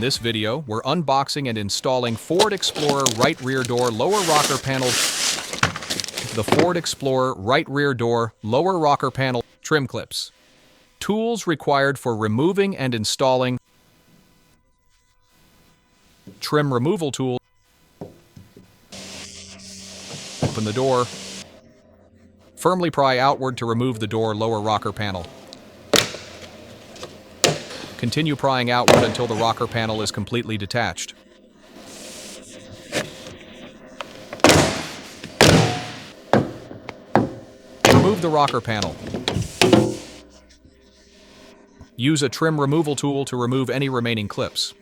this video, we're unboxing and installing Ford Explorer right rear door lower rocker panel. The Ford Explorer right rear door lower rocker panel trim clips. Tools required for removing and installing. Trim removal tool. Open the door. Firmly pry outward to remove the door lower rocker panel. Continue prying outward until the rocker panel is completely detached. Remove the rocker panel. Use a trim removal tool to remove any remaining clips.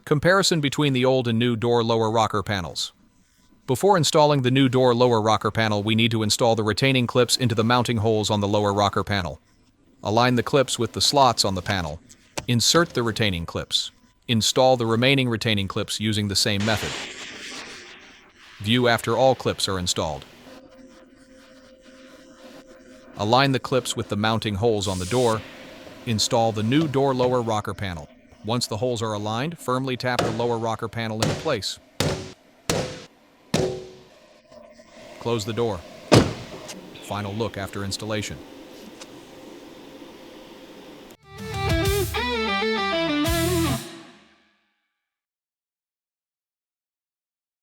Comparison between the old and new door lower rocker panels. Before installing the new door lower rocker panel, we need to install the retaining clips into the mounting holes on the lower rocker panel. Align the clips with the slots on the panel. Insert the retaining clips. Install the remaining retaining clips using the same method. View after all clips are installed. Align the clips with the mounting holes on the door. Install the new door lower rocker panel. Once the holes are aligned, firmly tap the lower rocker panel into place. Close the door. Final look after installation.